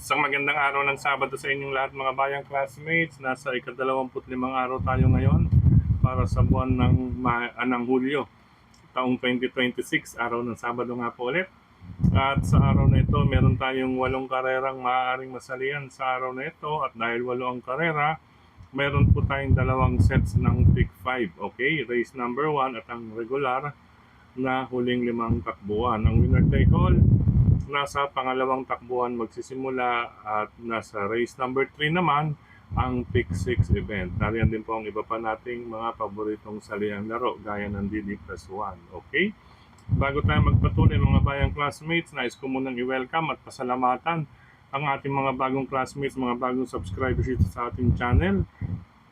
Isang magandang araw ng Sabado sa inyong lahat mga bayang classmates. Nasa ika-25 araw tayo ngayon para sa buwan ng Hulyo, taong 2026, araw ng Sabado nga po ulit. At sa araw na ito, meron tayong 8 karerang maaaring masalihan sa araw na ito. At dahil 8 ang karera, meron po tayong 2 sets ng pick 5. Okay, race number 1 at ang regular na huling 5 takbuhan. Ang winner take all, nasa pangalawang takbuhan magsisimula at nasa race number 3 naman ang pick 6 event. Nariyan din po ang iba pa nating mga paboritong salihang laro gaya ng DD plus 1. Okay? Bago tayo magpatuloy mga bayang classmates, nais ko munang i-welcome at pasalamatan ang ating mga bagong classmates, mga bagong subscribers dito sa ating channel.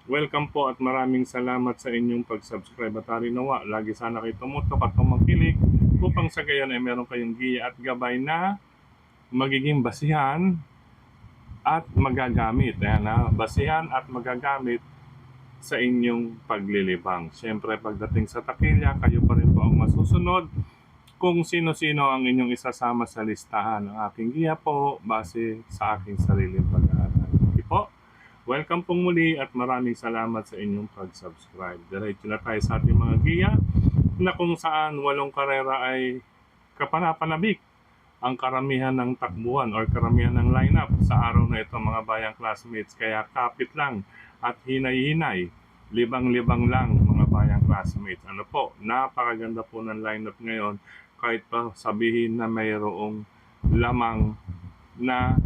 Welcome po at maraming salamat sa inyong pag-subscribe at harinawa. Lagi sana kayo tumutok at tumakilig upang sa gayon ay meron kayong giya at gabay na magiging basihan at magagamit. Ayan na, basihan at magagamit sa inyong paglilibang. Siyempre pagdating sa takilya, kayo pa rin po ang masusunod kung sino-sino ang inyong isasama sa listahan. Ang aking giya po base sa aking sariling pag-aaral. Okay po? Welcome pong muli at maraming salamat sa inyong pag-subscribe. Diretso na tayo sa ating mga giya na kung saan 8 karera ay kapanapanabik ang karamihan ng takbuhan or karamihan ng lineup sa araw na ito mga bayang classmates. Kaya kapit lang at hinay-hinay, libang-libang lang mga bayang classmates. Ano po, napakaganda po ng lineup ngayon kahit pa sabihin na mayroong lamang na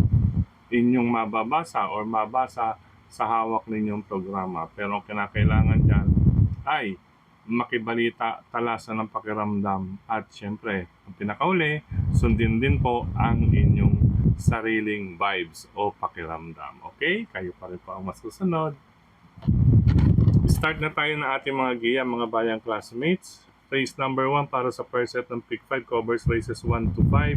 inyong mababasa or mabasa sa hawak ninyong programa. Pero ang kinakailangan dyan ay makibalita, talasan ng pakiramdam at syempre, ang pinakauli, sundin din po ang inyong sariling vibes o pakiramdam. Okay? Kayo pa rin po ang masusunod. Start na tayo na ating mga giya, mga bayang classmates. Race number 1 para sa first set ng pick 5 covers races 1 to 5.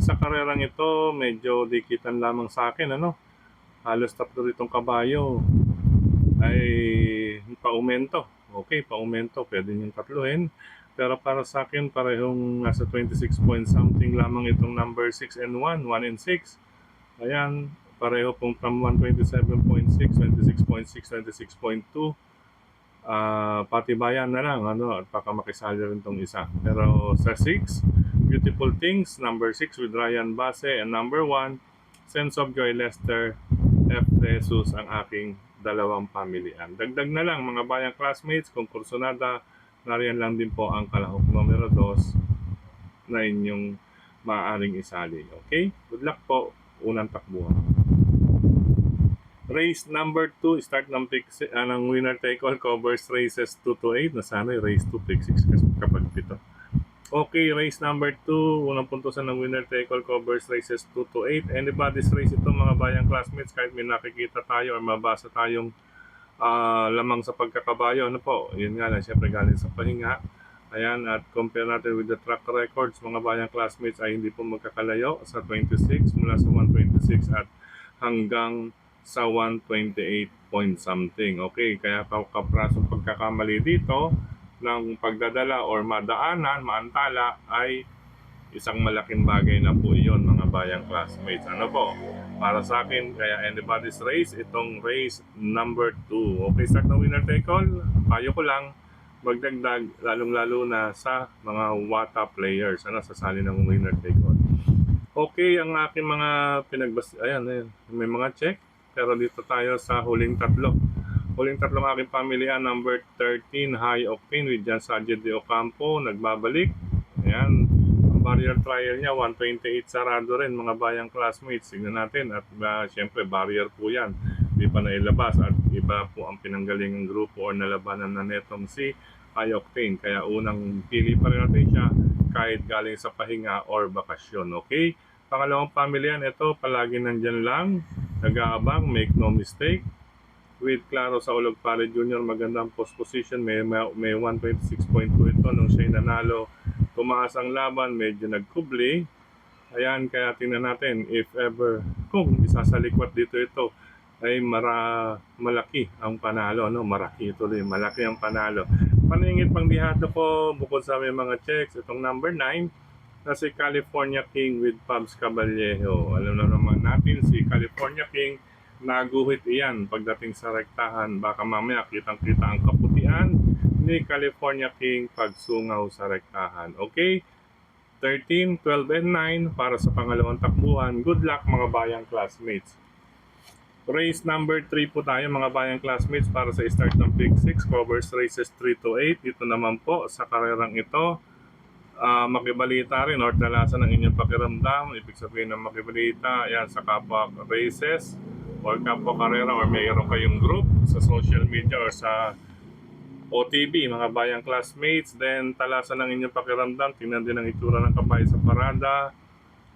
Sa karerang ito, medyo dikitan lamang sa akin, ano? Halos 3 itong kabayo ay paumento. Okay, paumento, pwede niyong tatluhin. Pero para sa akin, parehong nasa 26 point something lamang itong number 6 and 1, 1 and 6. Ayan, pareho pong from 127.6, 26.6, 26.2. Patibayan na lang, ano, at baka makisali rin itong isa. Pero sa 6, Beautiful Things, number 6 with Ryan Base, and number 1, Sense of Joy Lester F. Jesus ang aking dalawang pamilihan. Dagdag na lang mga bayang classmates, kung kursunada, nariyan lang din po ang kalahok numero 2 na inyong maaaring isali. Okay? Good luck po, unang takbuhan. Race number 2, start ng pick ng winner take all covers races 2 to 8. Nasanay race 2 pick 6 kapag pito. Okay, race number 2, unang puntusan ng winner take all covers races 2 to 8. Anybody's race ito mga bayang classmates, kahit may nakikita tayo or mabasa tayong lamang sa pagkakabayo. Ano po, yun nga lang, syempre galing sa pahinga. Ayan, at compare natin with the track records mga bayang classmates ay hindi po magkakalayo sa 26, mula sa 126 at hanggang sa 128 point something. Okay, kaya kaprasong pagkakamali dito ng pagdadala or madaanan, maantala ay isang malaking bagay na po iyon mga bayang classmates. Ano po? Para sa akin, kaya anybody's race, itong race number 2. Okay, start na winner take all. Payo ko lang, magdagdag lalong-lalo na sa mga WATA players. Ano, sasali ng winner take all. Okay, ang aking mga ayan, may mga check. Pero dito tayo sa huling tatlo. Huling tatlong aking pamilya, number 13, High Octane with Jan Sajid de Ocampo, nagbabalik. Ayan, ang barrier trial niya, 128 sarado rin, mga bayang classmates. Tignan natin, at syempre, barrier po yan. Di pa nailabas, at iba po ang pinanggalingang grupo or nalabanan na netong si High Octane. Kaya unang pili pa rin natin siya, kahit galing sa pahinga or bakasyon, okay? Pangalawang pamilya, ito, palagi nandyan lang, nag-aabang, make no mistake. With Claro sa Ulog Pare Jr. magandang post position, may 126.2 ito nung siya'y nanalo. Tumaas ang laban, medyo nagkubli. Ayan, kaya tingnan natin if ever, kung isasalikwat dito ito, ay malaki ang panalo. No? Malaki ang panalo. Paningit pang dihado ko, bukod sa may mga checks, itong number 9, na si California King with Pabs Caballejo. Alam na naman natin si California King, naguhit iyan pagdating sa rektahan. Baka mamaya kitang-kita ang kaputian ni California King pagsungaw sa rektahan. Okay? 13, 12, and 9 para sa pangalawang takbuhan. Good luck mga bayang classmates. Race number 3 po tayo mga bayang classmates para sa start ng Pick 6. Covers races 3 to 8. Ito naman po sa karerang ito. Makibalita rin or talasan ng inyong pakiramdam. Ibig sabihin ng makibalita, yan sa kapwa races or kapwa karera or mayroon kayong group sa social media or sa OTB, mga bayang classmates. Then talasan ng inyong pakiramdam, tingnan din ang itsura ng kabayo sa parada,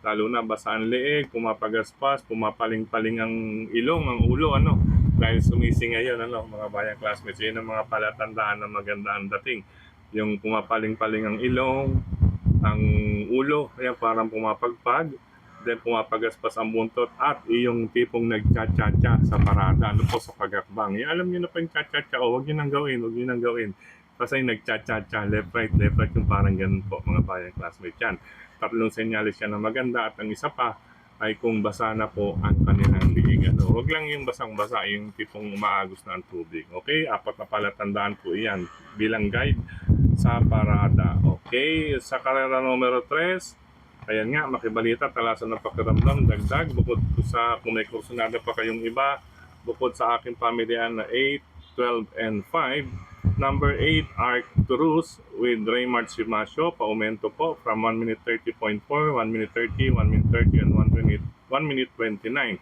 lalo na basaan leeg, pumapagaspas, pumapaling-paling ang ilong, ang ulo, ano, dahil sumising ngayon, ano, mga bayang classmates. Yun ang mga palatandaan na maganda ang dating. Yung pumapaling-paling ang ilong, ang ulo, ayan, parang pumapagpag, then pumapagaspas ang buntot, at yung tipong nagcha-cha-cha sa parada, ano po, sa pagakbang. Alam niyo na pa yung cha-cha-cha, huwag niyo nang gawin, huwag niyo nang gawin. Kasi nagcha-cha-cha, left, right, yung parang ganun po, mga bayang classmates yan. Tatlong senyales yan na maganda, at ang isa pa ay kung basa na po ang kanilang liig. Ano, huwag lang yung basang-basa, yung tipong umaagos na ang tubig. Okay, 4 na palatandaan po iyan bilang guide sa parada. Okay, sa karera numero 3, ayan nga, makibalita, talasan ng pakiramdam, dagdag, bukod sa kung may kursunada pa kayong iba, bukod sa aking pamilyan na 8, 12, and 5, number 8, Arcturus with Raymart Simasio, paumento po from 1 minute 30.4, 1 minute 30, 1 minute 30, and 1 minute 29.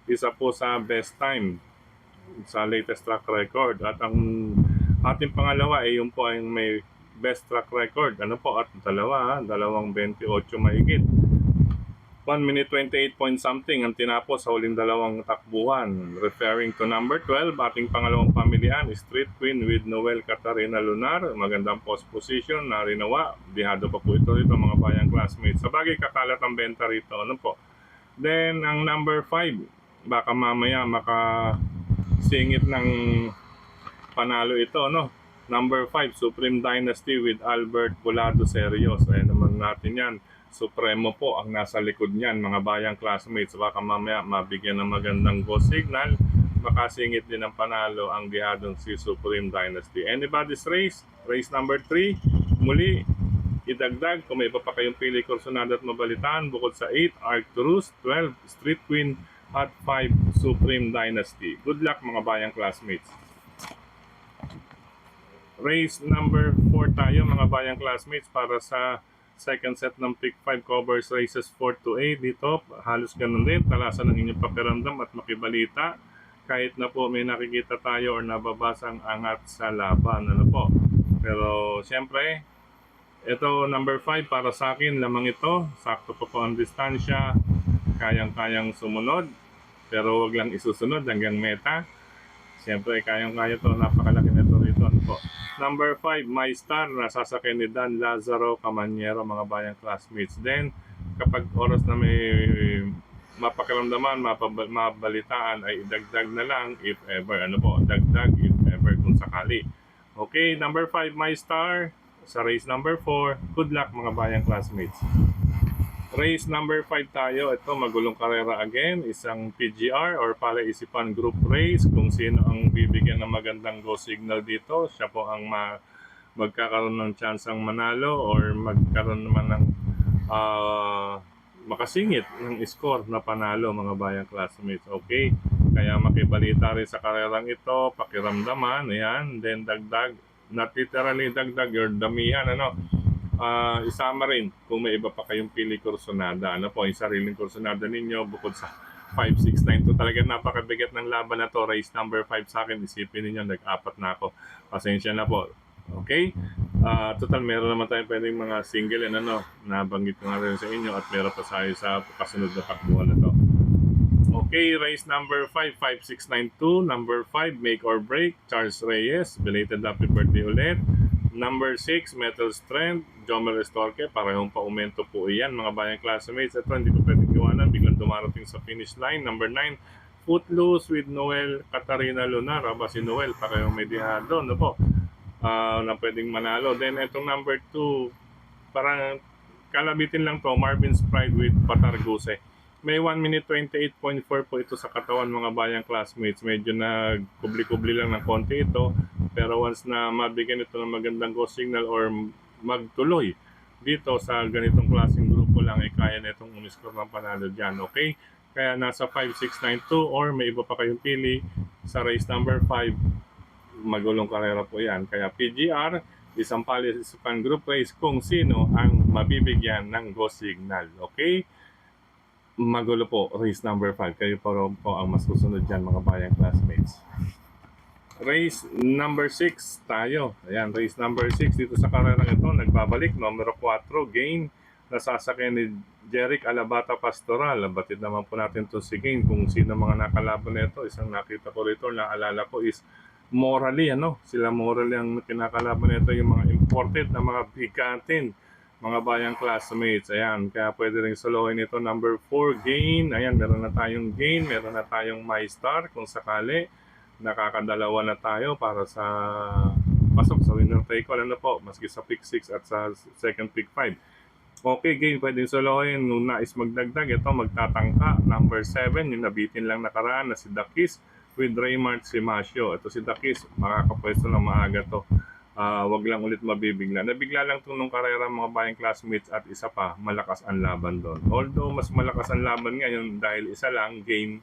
Isa po sa best time sa latest track record. At ang ating pangalawa ay yung po ay may best track record. Ano po? At dalawang 28 mahigit. 1 minute 28 point something ang tinapos sa huling dalawang takbuhan. Referring to number 12, ating pangalawang pamilyan, Street Queen with Noel Catarina Lunar. Magandang post position na rinawa. Bihado pa po ito mga bayang classmates. Sa bagay, kakalat ang benta rito. Ano po? Then, ang number 5, baka mamaya makasingit ng panalo ito, no? Number 5, Supreme Dynasty with Albert Pulado Serios. Ayan naman natin yan. Supremo po ang nasa likod niyan, mga bayang classmates. Baka mamaya mabigyan ng magandang go signal, makasingit din ng panalo ang bihadong si Supreme Dynasty. Anybody's race, race number 3, muli, idagdag kung may iba pa kayong pili, kursunada at mabalitaan, bukod sa 8, Arcturus, 12, Street Queen, at 5, Supreme Dynasty. Good luck mga bayang classmates. Race number 4 tayo mga bayang classmates para sa second set ng Pick 5 covers races 4 to 8 dito. Halos ganun din, talasan ng inyong pakiramdam at makibalita. Kahit na po may nakikita tayo or nababasang angat sa laban. Ano po? Pero siyempre, ito number 5 para sa akin, lamang ito. Sakto po ang distansya. Kayang-kayang sumunod. Pero wag lang isusunod hanggang meta. Siyempre, kayang-kaya to. Napakalaki na ito rito. Ano po? Number 5, My Star, nasasakay ni Dan Lazaro Camanyero, mga bayang classmates. Then, kapag oras na may mapakiramdaman, mabalitaan, ay idagdag na lang if ever. Ano po? Dagdag if ever kung sakali. Okay, number 5, My Star, sa race number 4. Good luck mga bayang classmates. Race number 5 tayo. Ito, magulong karera again. Isang PGR or palaisipan group race. Kung sino ang bibigyan ng magandang go signal dito, siya po ang magkakaroon ng chance ang manalo or magkaroon naman ng makasingit ng score na panalo mga bayang classmates. Okay? Kaya makibalita rin sa karerang ito, pakiramdaman, ayan. Then dagdag, not literally dagdag, your damihan, ano. Isama rin kung may iba pa kayong pili kursunada. Ano po, yung sariling kursunada ninyo bukod sa 5, 6, 9. To talaga napakabigat ng laban na to. Race number 5 sa akin. Isipin niyo nag-apat na ako. Pasensya na po. Okay? Total, meron naman tayo pwedeng mga single and ano, nabanggit ko nga rin sa inyo at meron pa tayo sa kasunod na takbuhan na to. Okay, race number 5, 5692. Number 5, Make or Break, Charles Reyes. Belated happy birthday ulit. Number 6, Metal Strength, Jomer Estorque. Parehong pa-aumento po iyan, mga bayang classmates. Ito, hindi ko pwedeng iwanan. Biglang dumarating sa finish line. Number 9, Footloose with Noel Catarina Lunar. Aba, si Noel, parehong may dihado. Ano po? Na pwedeng manalo. Then, itong number 2, parang kalabitin lang to, Marvin's Pride with Patarguse. May 1 minute 28.4 po ito sa katawan mga bayang classmates. Medyo nagkubli-kubli lang ng konti ito. Pero once na mabigyan ito ng magandang go signal or magtuloy dito sa ganitong klaseng grupo lang, ay kaya na itong umiscore ng panalo dyan. Okay? Kaya nasa 5-6-9-2 or may iba pa kayong pili sa race number 5. Magulong karera po yan. Kaya PGR, isang participant group race kung sino ang mabibigyan ng go signal. Okay? Magulo po, race number 5. Kayo po ang mas susunod dyan mga bayang classmates. Race number 6 tayo. Ayan, race number 6 dito sa karerang ito. Nagbabalik, numero 4, Gain. Nasasakyan ni Jeric Alabata Pastoral. Batid naman po natin to si Gain kung sino mga nakalaban nito. Isang nakita ko rito, naalala ko is Morally, sila Morally ang kinakalaban nito, yung mga imported na mga bigatin, mga bayang classmates. Ayan, kaya pwede rin solohin ito. Number 4, Gain. Ayan, meron na tayong Gain, meron na tayong My Star kung sakali. Nakakadalawa na tayo para sa pasok sa winner take all, po, maski sa pick 6 at sa second pick 5. Okay, Gain, pwedeng solohin. Nung nais magdagdag, ito magtatangka. Number 7, yung nabitin lang nakaraan na si Dakis with Raymart Simasio. Ito si Dakis, makakapwesto ng maaga to. Wag lang ulit mabibigla. Nabigla lang itong nung karera mga bayang classmates at isa pa, malakas ang laban doon. Although mas malakas ang laban ngayon dahil isa lang, Gain,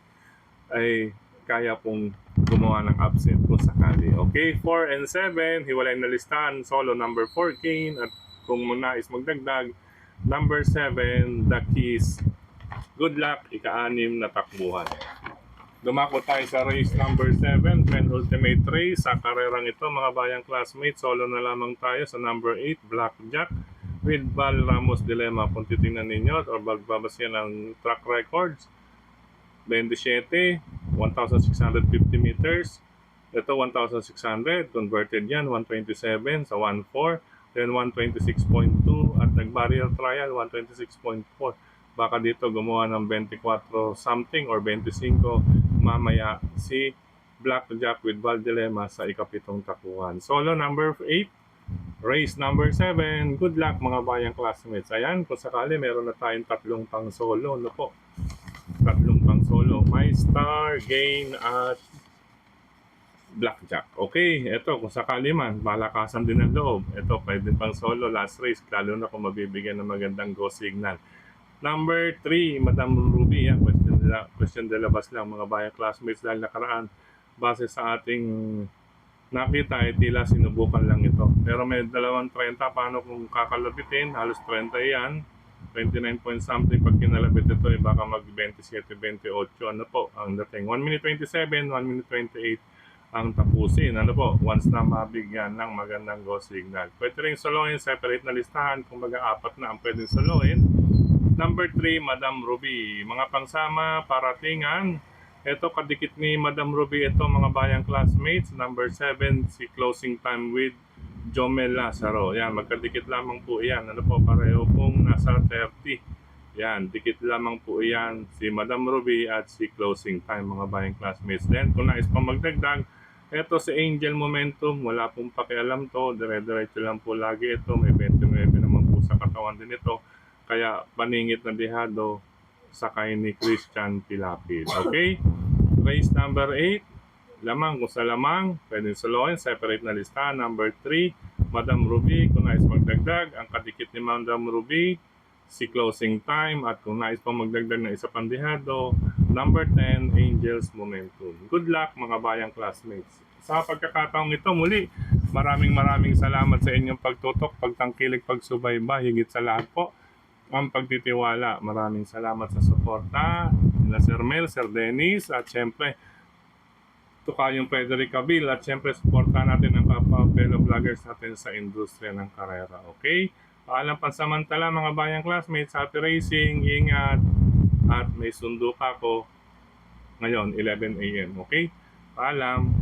ay kaya pong gumawa ng absent kung sakali. Okay, 4 and 7, hiwalay na listahan. Solo number 4, Gain. At kung nais magdagdag, number 7, The Keys. Good luck, ika-6 na takbuhan. Dumako tayo sa race number 7, penultimate race. Sa karerang ito, mga bayang classmates, solo na lamang tayo sa number 8, Blackjack with Val Ramos Dilemma. Kung titingnan ninyo or magbabasya ng track records, 27, 1,650 meters. Ito 1,600, converted yan, 127 sa 1.4, then 126.2 at nag-barrier trial, 126.4. Baka dito gumawa ng 24 something or 25 mamaya si Blackjack with Val Dilemma sa ikapitong takuhan. Solo number 8, race number 7. Good luck mga bayang classmates. Ayan, kung sakali meron na tayong tatlong pang solo, po. Tatlong pang solo, My Star, Gain at Blackjack. Okay, ito kung sakali man, balakasan din ang loob. Ito pwede pang solo, last race, lalo na kung mabibigyan ng magandang go signal. Number 3, Madam Ruby. Yan, question de labas lang mga bayang classmates dahil nakaraan. Base sa ating nakita ay tila sinubukan lang ito. Pero may 2.30, paano kung kakalabitin? Halos 30 yan. 29 point something pag kinalabit ito ay baka mag 27-28 po ang dating. 1 minute 27, 1 minute 28 ang tapusin. Po, once na mabigyan ng magandang go signal. Pwede rin solohin, separate na listahan, kung apat na ang pwedeng solohin. Number 3, Madam Ruby. Mga pangsama, paratingan. Ito, kadikit ni Madam Ruby, ito mga bayang classmates. Number 7, si Closing Time with Jomel Lazaro. Yan, magkadikit lamang po yan. Po, pareho pong nasa 30. Yan, dikit lamang po yan. Si Madam Ruby at si Closing Time, mga bayang classmates. Then, kung nais pa magdagdag, ito si Angel Momentum. Wala pong pakialam to. Dire-diretso lang po lagi ito. May 29 naman po sa katawan din ito. Kaya paningit na dehado sakay ni Christian Pilapil. Okay? Race number 8, lamang kung sa lamang, pwedeng solohin, separate na listahan. Number 3, Madam Ruby, kung nais magdagdag, ang kadikit ni Madam Ruby, si Closing Time, at kung nais pa magdagdag ng isa pang dehado, number 10, Angels Momentum. Good luck mga bayang classmates. Sa pagkakataong ito muli, maraming salamat sa inyong pagtutok, pagtangkilik, pagsubaybay, higit sa lahat po ang pagtitiwala. Maraming salamat sa suporta na Sir Mel, Sir Dennis, at syempre Tukayong Frederick Cabil, at syempre suporta natin ang kapwa fellow vloggers natin sa industriya ng karera. Okay? Paalam pansamantala mga bayang classmates, happy racing, ingat, at may sundo ka ko ngayon 11 AM. Okay? Paalam.